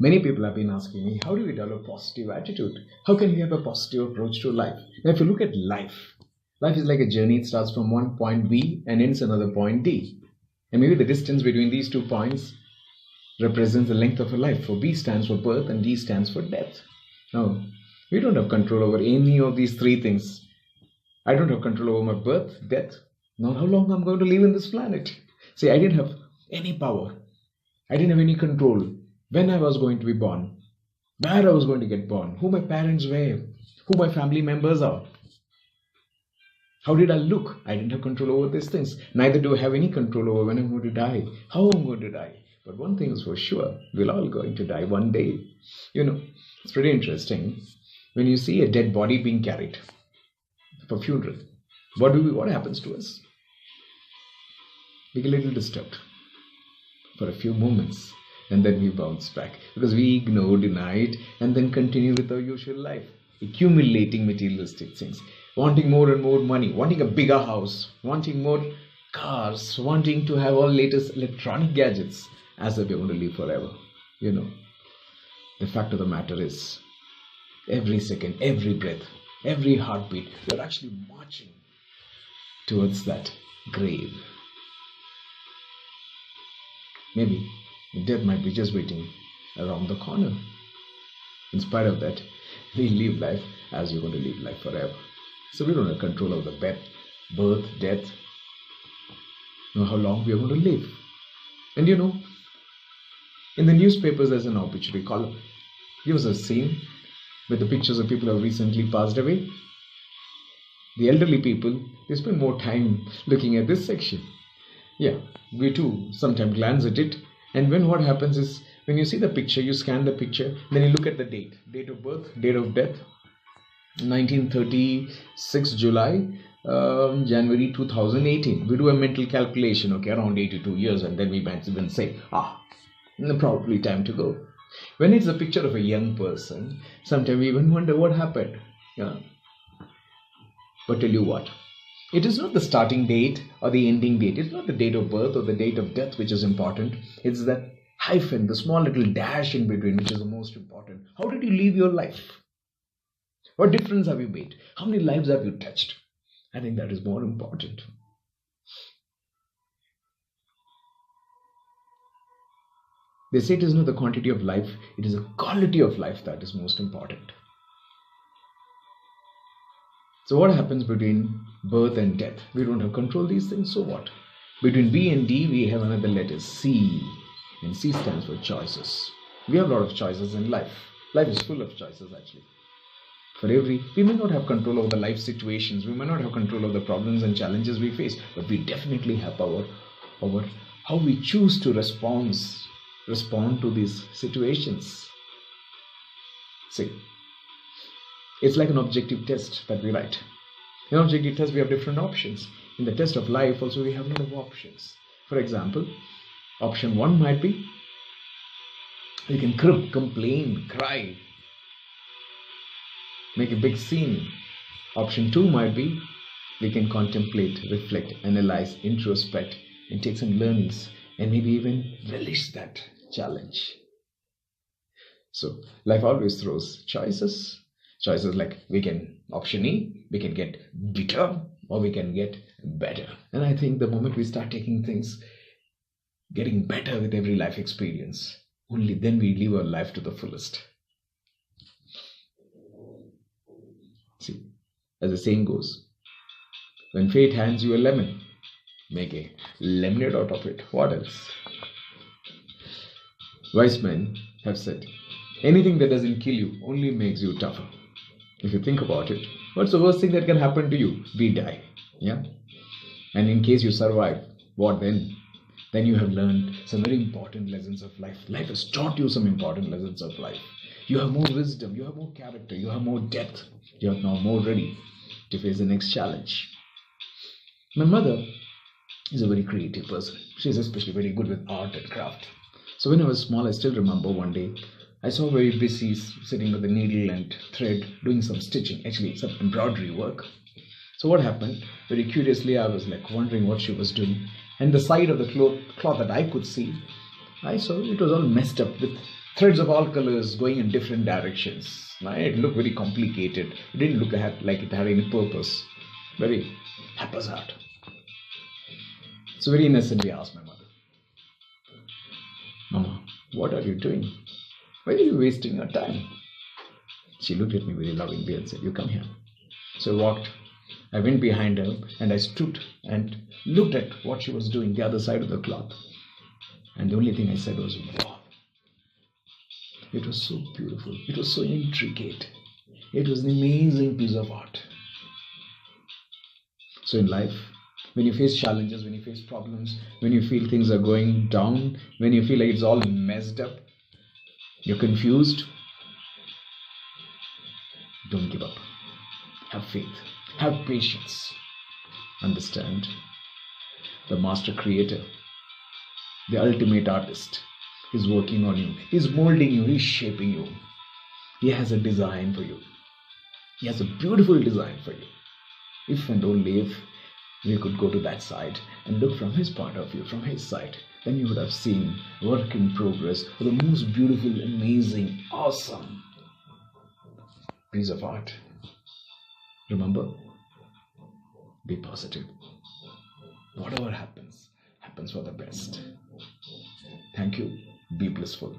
Many people have been asking me, how do we develop positive attitude? How can we have a positive approach to life? Now, if you look at life, life is like a journey. It starts from one point B and ends another point D. And maybe the distance between these 2 points represents the length of a life. For B stands for birth and D stands for death. Now, we don't have control over any of these 3 things. I don't have control over my birth, death, nor how long I'm going to live in this planet. See, I didn't have any power. I didn't have any control when I was going to be born, where I was going to get born, who my parents were, who my family members are. How did I look? I didn't have control over these things. Neither do I have any control over when I'm going to die, how I'm going to die. But one thing is for sure, we're all going to die one day. It's pretty interesting. When you see a dead body being carried for funeral, what happens to us? We get a little disturbed for a few moments. And then we bounce back because we ignore, deny it, and then continue with our usual life, accumulating materialistic things, wanting more and more money, wanting a bigger house, wanting more cars, wanting to have all latest electronic gadgets, as if we're going to live forever. The fact of the matter is, every second, every breath, every heartbeat, you're actually marching towards that grave. Maybe death might be just waiting around the corner. In spite of that, we live life as you're going to live life forever. So we don't have control over the birth, death, know how long we are going to live. And in the newspapers there's an obituary column. Gives a scene with the pictures of people who have recently passed away. The elderly people, they spend more time looking at this section. Yeah, we too sometimes glance at it. And what happens is, when you see the picture, you scan the picture, then you look at the date of birth, date of death, 1936 July, January 2018. We do a mental calculation, around 82 years, and then we might even say, probably time to go. When it's a picture of a young person, sometimes we even wonder what happened. But tell you what, it is not the starting date or the ending date. It's not the date of birth or the date of death which is important. It's that hyphen, the small little dash in between, which is the most important. How did you live your life? What difference have you made? How many lives have you touched? I think that is more important. They say it is not the quantity of life, it is the quality of life that is most important. So what happens between birth and death? We don't have control of these things, so what? Between B and D, we have another letter, C. And C stands for choices. We have a lot of choices in life. Life is full of choices, actually. We may not have control over the life situations. We may not have control over the problems and challenges we face. But we definitely have power over how we choose to respond to these situations. See. It's like an objective test that we write. In an objective test, we have different options. In the test of life, also, we have a lot of options. For example, option 1 might be, you can complain, cry, make a big scene. Option 2 might be, we can contemplate, reflect, analyze, introspect, and take some learnings, and maybe even relish that challenge. So, life always throws choices. Choices like option E, we can get bitter or we can get better. And I think the moment we start taking things, getting better with every life experience, only then we live our life to the fullest. See, as the saying goes, when fate hands you a lemon, make a lemonade out of it. What else? Wise men have said, anything that doesn't kill you only makes you tougher. If you think about it, what's the worst thing that can happen to you? We die. Yeah? And in case you survive, what then? Then you have learned some very important lessons of life. Life has taught you some important lessons of life. You have more wisdom, you have more character, you have more depth. You are now more ready to face the next challenge. My mother is a very creative person. She's especially very good with art and craft. So when I was small, I still remember one day, I saw her very busy sitting with a needle and thread doing some stitching, actually some embroidery work. So what happened? Very curiously, I was wondering what she was doing. And the side of the cloth that I could see, I saw it was all messed up with threads of all colors going in different directions. Right? It looked very complicated. It didn't look like it had any purpose. Very haphazard. So very innocently asked my mother, Mama, what are you doing? Why are you wasting your time? She looked at me very lovingly and said, you come here. So I went behind her and I stood and looked at what she was doing the other side of the cloth. And the only thing I said was, wow. It was so beautiful. It was so intricate. It was an amazing piece of art. So in life, when you face challenges, when you face problems, when you feel things are going down, when you feel like it's all messed up, you're confused, don't give up. Have faith. Have patience. Understand, the master creator, the ultimate artist, is working on you. He's molding you. He's shaping you. He has a design for you. He has a beautiful design for you. If and only if we could go to that side and look from his point of view, from his side, then you would have seen work in progress, the most beautiful, amazing, awesome piece of art. Remember, be positive. Whatever happens, happens for the best. Thank you. Be blissful.